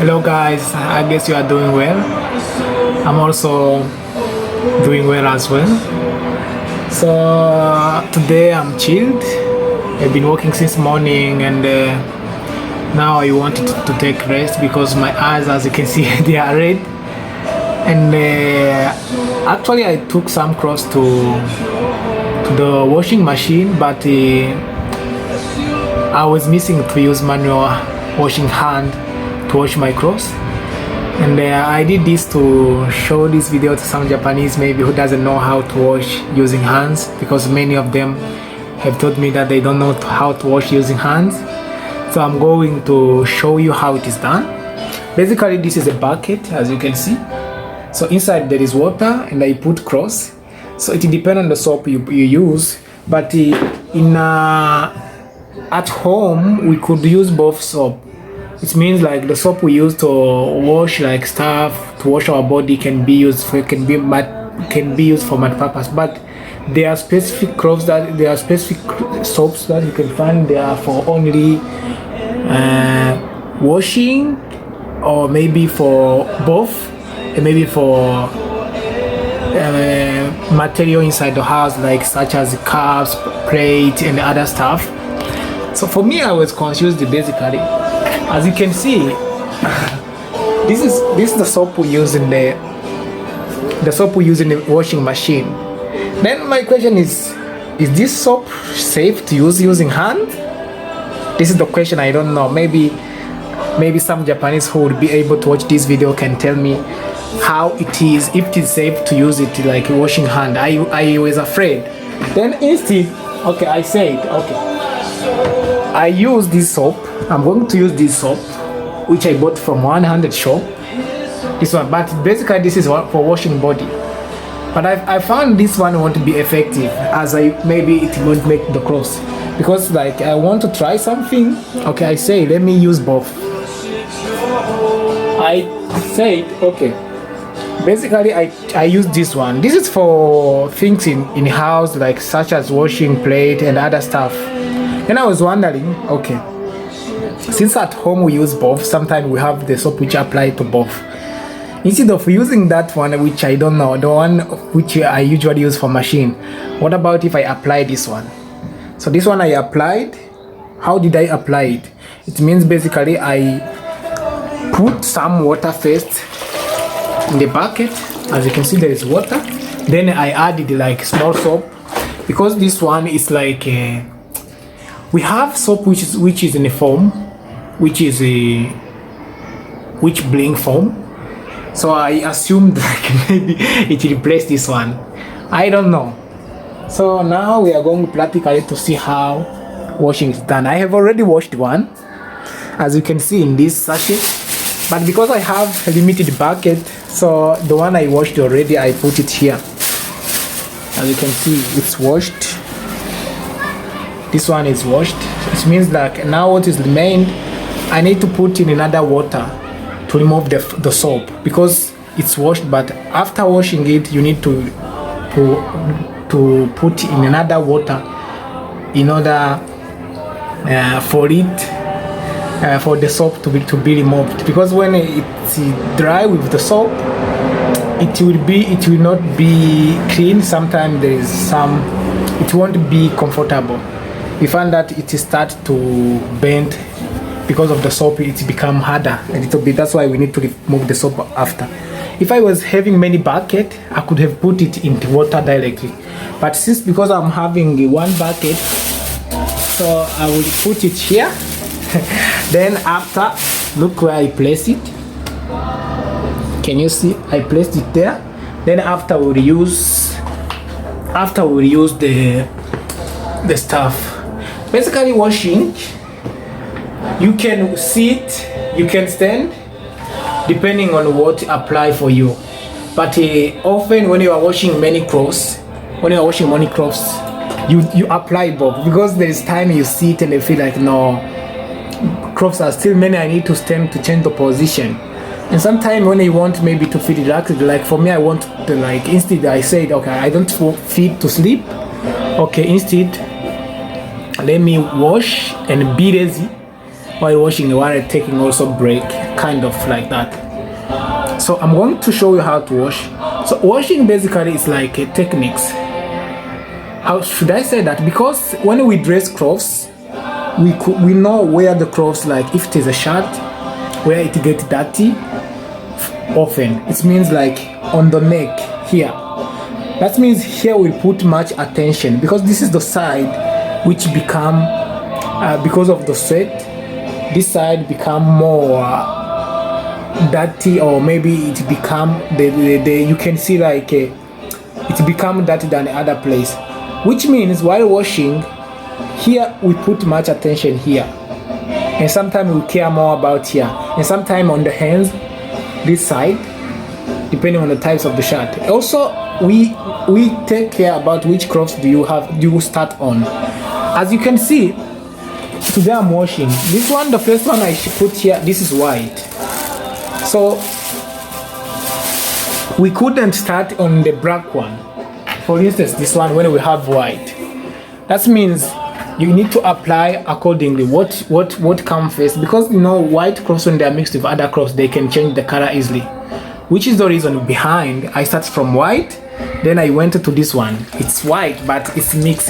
Hello guys, I guess you are doing well. I'm also doing well as well. So today I'm chilled. I've been working since morning and now I wanted to take rest because my eyes, as you can see, they are red. And actually I took some clothes to the washing machine, but I was missing to use manual washing hand to wash my clothes. And I did this to show this video to some Japanese maybe who doesn't know how to wash using hands, because many of them have told me that they don't know how to wash using hands. So I'm going to show you how it is done. Basically this is a bucket, as you can see. So inside there is water and I put clothes. So it depends on the soap you use, but at home we could use both soap. It means like the soap we use to wash like stuff, to wash our body can be used for mud purpose. But there are specific soaps that you can find. They are for only washing, or maybe for both, and maybe for material inside the house, like such as cups, plate, and other stuff. So for me, I was confused basically. As you can see, this is the soap we use in the washing machine. Then my question is this soap safe to use using hand? This is the question. I don't know. Maybe some Japanese who would be able to watch this video can tell me how it is, if it is safe to use it like washing hand. I was afraid. Then instead, okay, I said, okay, I use this soap. I'm going to use this soap, which I bought from 100 shop. This one, but basically this is for washing body. But I found this one won't be effective, as maybe it won't make the clothes, because like I want to try something. Okay, I say let me use both. I said okay. Basically I use this one. This is for things in house, like such as washing plate and other stuff. Then I was wondering, okay, since at home we use both, sometimes we have the soap which apply to both. Instead of using that one, which I don't know, the one which I usually use for machine, what about if I apply this one? So this one I applied. How did I apply it? It means basically I put some water first in the bucket. As you can see, there is water. Then I added like small soap, because this one is like we have soap which is in a foam, which blink foam. So I assumed like maybe it replaced this one. I don't know. So now we are going practically to see how washing is done. I have already washed one, as you can see in this sachet. But because I have a limited bucket, so the one I washed already, I put it here. As you can see, it's washed. This one is washed. It means like now what is remained, I need to put in another water to remove the soap, because it's washed. But after washing it, you need to put in another water in order for the soap to be removed. Because when it's dry with the soap, it will not be clean. Sometimes there is it won't be comfortable. We find that it start to bend because of the soap. It become harder a little bit. That's why we need to remove the soap after. If I was having many bucket, I could have put it into water directly. But because I'm having one bucket, so I will put it here. Then after, look where I place it. Can you see? I placed it there. Then after we'll use the stuff. Basically washing, you can sit, you can stand, depending on what apply for you. But often when you are washing many clothes, you apply both, because there is time you sit and you feel like no, clothes are still many, I need to stand to change the position. And sometimes when you want maybe to feel relaxed, like for me, I want to like, instead I said, okay, I don't feel to sleep. Okay, instead let me wash and be lazy while washing, while taking also break. kind of like that. So I'm going to show you how to wash. So washing basically is like a techniques. How should I say that? Because when we dress clothes, we know where the clothes, like if it is a shirt, where it gets dirty often. It means like on the neck here. That means here we put much attention, because this is the side which become because of the sweat, this side become more dirty, or maybe it become the you can see like it become dirty than the other place, which means while washing here we put much attention here, and sometimes we care more about here, and sometimes on the hands, this side, depending on the types of the shirt. Also we take care about which clothes do you start on. As you can see, today I'm washing this one. The first one I should put here, this is white, so we couldn't start on the black one. For instance, this one, when we have white, that means you need to apply accordingly what comes first, because you know white clothes, when they are mixed with other clothes, they can change the color easily, which is the reason behind I started from white, then I went to this one. It's white but it's mixed.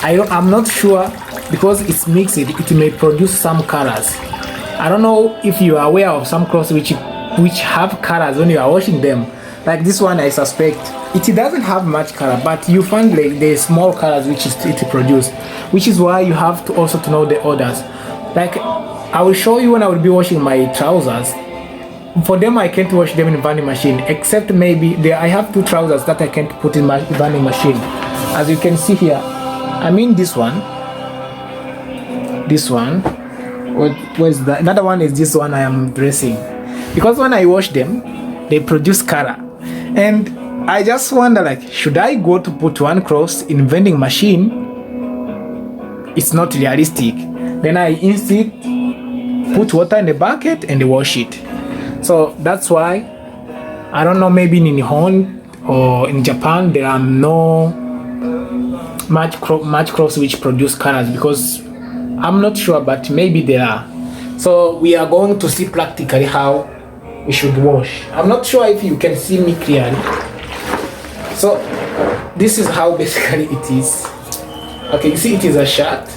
I'm not sure, because it's mixed, it may produce some colors. I don't know if you are aware of some clothes which have colors when you are washing them. Like this one, I suspect it doesn't have much color, but you find like the small colors which it produce, which is why you have to also to know the orders. Like I will show you when I will be washing my trousers. For them, I can't wash them in vending machine, except maybe I have 2 trousers that I can't put in my vending machine. As you can see here, I mean this one. Where's that? Another one is this one I am dressing, because when I wash them, they produce color, and I just wonder, like, should I go to put one clothes in vending machine? It's not realistic. Then I instead put water in the bucket and wash it. So that's why, I don't know, maybe in Nihon or in Japan there are no much clothes which produce colors, because I'm not sure, but maybe there are. So we are going to see practically how we should wash. I'm not sure if you can see me clearly. So this is how basically it is. Okay, you see it is a shirt.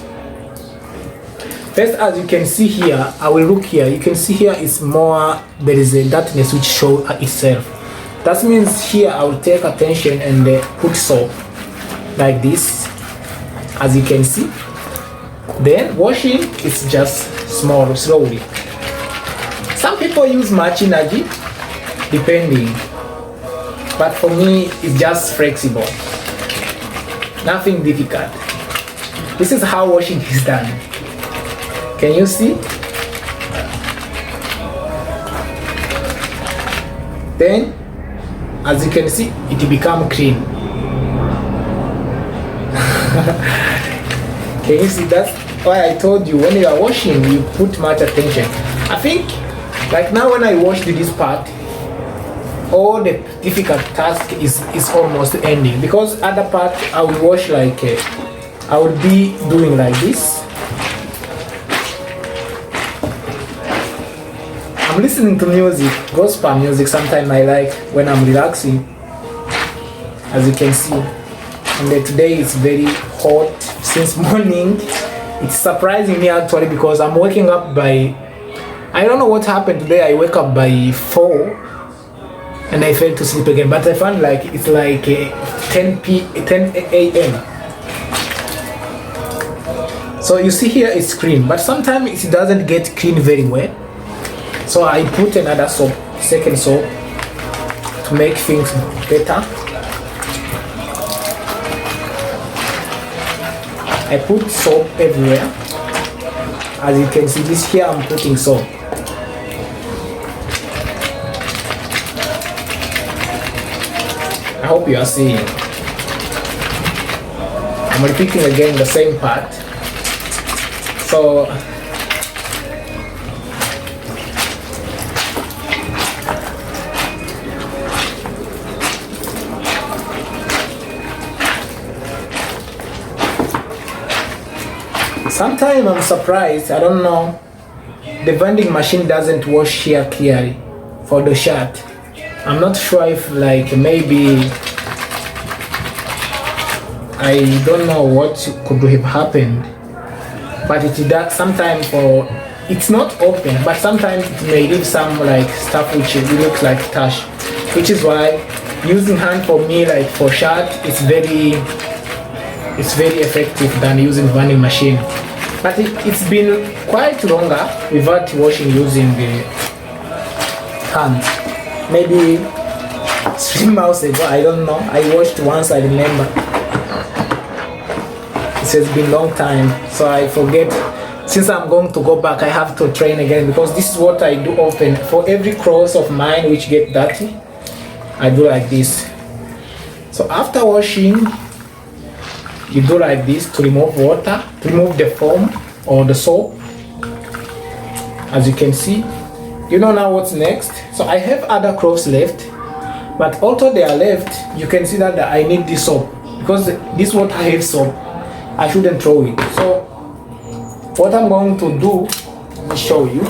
First, as you can see here, I will look here. You can see here is more, there is a darkness which shows itself. That means here I will take attention and put soap like this, as you can see. Then washing is just slowly. Some people use much energy, depending, but for me it's just flexible, nothing difficult. This is how washing is done. Can you see? Then, as you can see, it become clean. Can you see? That's why I told you, when you are washing, you put much attention. I think, like now when I washed this part, all the difficult task is almost ending, because other part I will wash like I will be doing like this. I'm listening to music, gospel music, sometimes I like when I'm relaxing, as you can see. And today it's very hot since morning. It's surprising me actually, because I'm waking up by, I don't know what happened today. I wake up by 4 and I fell to sleep again, but I found like it's like 10 a.m. So you see here it's clean, but sometimes it doesn't get clean very well. So I put another soap, second soap, to make things better. I put soap everywhere. As you can see, this here I'm putting soap. I hope you are seeing. I'm repeating again the same part. So sometimes I'm surprised, I don't know the vending machine doesn't wash here clearly for the shirt. I'm not sure if like maybe I don't know what could have happened, but it does sometimes. For it's not open, but sometimes it may leave some like stuff which looks like trash, which is why using hand for me, like for shirt, it's very effective than using vending machine. But it's been quite longer without washing using the hand. Maybe 3 months ago, I don't know. I washed once, I remember. It has been long time, so I forget. Since I'm going to go back, I have to train again, because this is what I do often. For every clothes of mine which get dirty, I do like this. So after washing, you do like this to remove water, to remove the foam or the soap. As you can see, you know now what's next. So I have other clothes left, but although they are left, you can see that I need this soap, because this water has soap. I shouldn't throw it. So what I'm going to do, let me show you.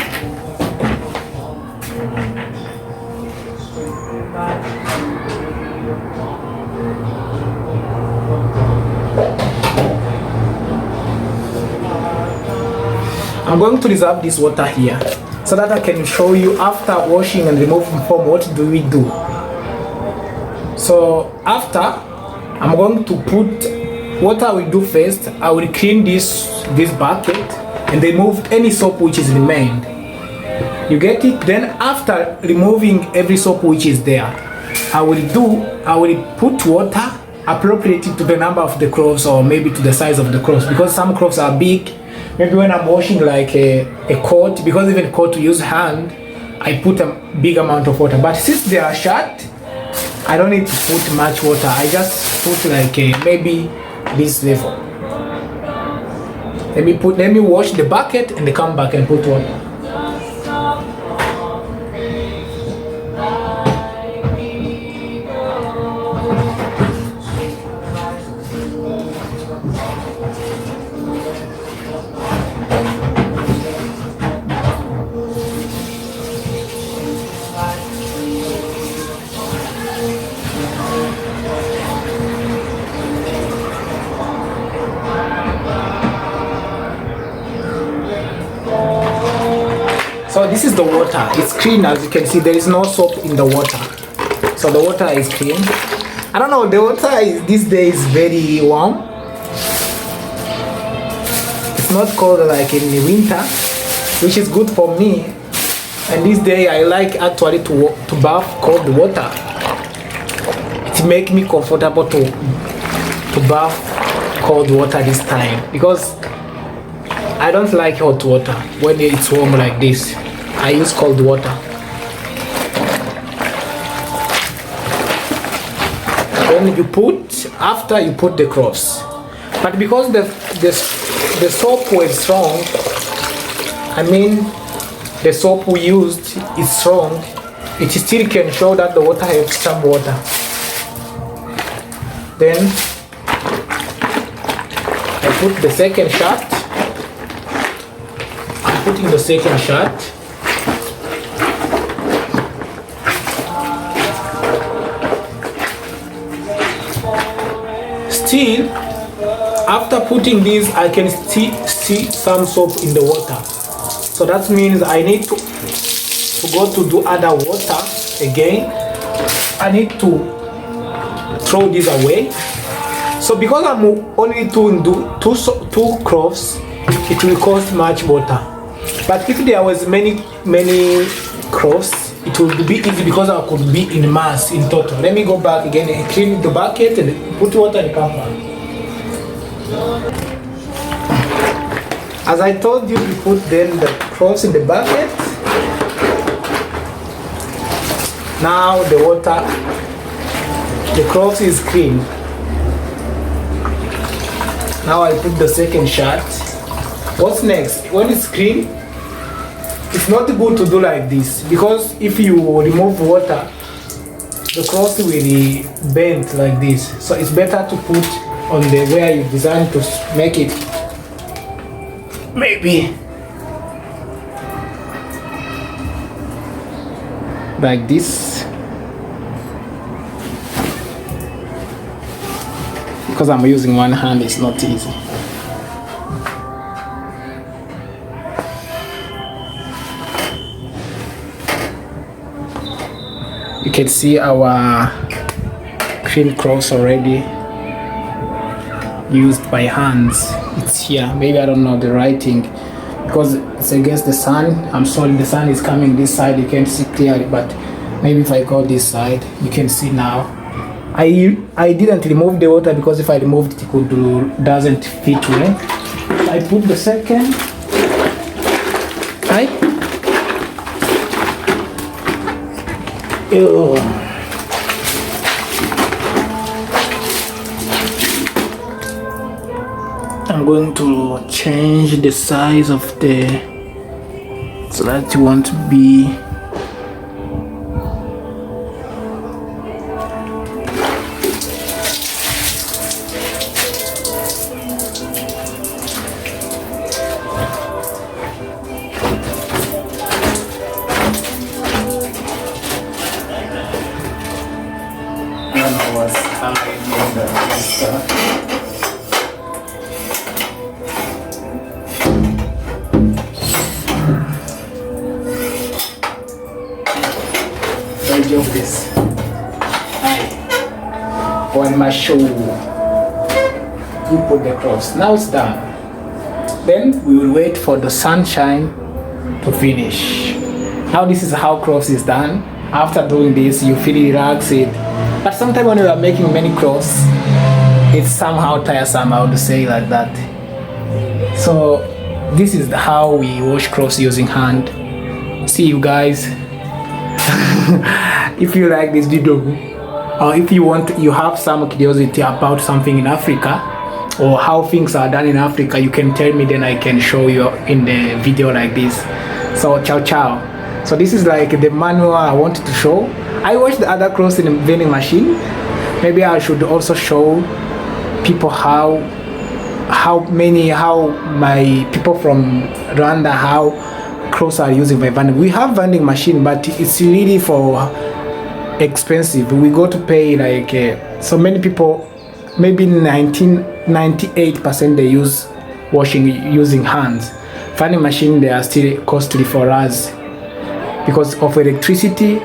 I'm going to reserve this water here so that I can show you after washing and removing foam, what do we do. So after, I'm going to put, what I will do first, I will clean this bucket and remove any soap which is remained. You get it? Then after removing every soap which is there, I will put water appropriate to the number of the clothes, or maybe to the size of the clothes, because some clothes are big. Maybe when I'm washing like a coat, because even coat to use hand, I put a big amount of water. But since they are short, I don't need to put much water. I just put like maybe this level. Let me wash the bucket and come back and put water. So this is the water. It's clean, as you can see. There is no soap in the water. So the water is clean. I don't know, the water is, these days, very warm. It's not cold like in the winter, which is good for me. And this day I like actually to bath cold water. It makes me comfortable to bath cold water this time, because I don't like hot water when it's warm like this. I use cold water. Then you put, after you put the cloths. But because the soap was strong, I mean the soap we used is strong, it still can show that the water has some water. Then I put the second shot. I'm putting the second shot. Still, after putting this, I can see some soap in the water. So that means I need to go to do other water again. I need to throw this away. So because I'm only doing two cloths, it will cost much water. But if there was many cloths, it would be easy, because I could be in mass in total. Let me go back again and clean the bucket and put water and come back. As I told you, we put then the cloths in the bucket. Now the water, the cloth is clean. Now I put the second shot. What's next? When it's clean, it's not good to do like this, because if you remove water, the cloth will be bent like this. So it's better to put on the where you designed to make it. Maybe like this, because I'm using one hand, it's not easy. You can see our cream cross already used by hands. It's here. Maybe I don't know the writing because it's against the sun. I'm sorry, the sun is coming this side, you can't see clearly, but maybe if I go this side you can see now. I didn't remove the water because if I removed it doesn't fit well. I put the second. Right? I'm going to change the size of the, so that you want to be of this on my shoe. We put the cross. Now it's done. Then we will wait for the sunshine to finish. Now this is how cross is done. After doing this, you feel relaxed. But sometimes when you are making many cross, it's somehow tiresome, I would say like that. So this is how we wash cross using hand. See you guys. If you like this video, or if you have some curiosity about something in Africa or how things are done in Africa, you can tell me, then I can show you in the video like this. So ciao. So this is like the manual I wanted to show. I watched the other cross in the vending machine. Maybe I should also show people how my people from Rwanda, how cross are using by vending. We have vending machine, but it's really for expensive. We go to pay like so many people, maybe 98% they use washing using hands. Vending machine, they are still costly for us because of electricity,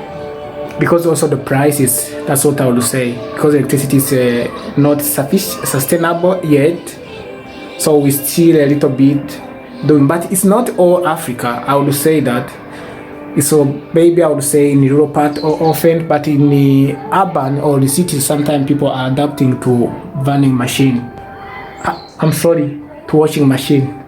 because also the price is, that's what I would say, because electricity is not sustainable yet, so we still a little bit doing, but it's not all Africa, I would say that. So maybe I would say in Europe part or often, but in the urban or the cities, sometimes people are adapting to vending machine. I'm sorry, to washing machine.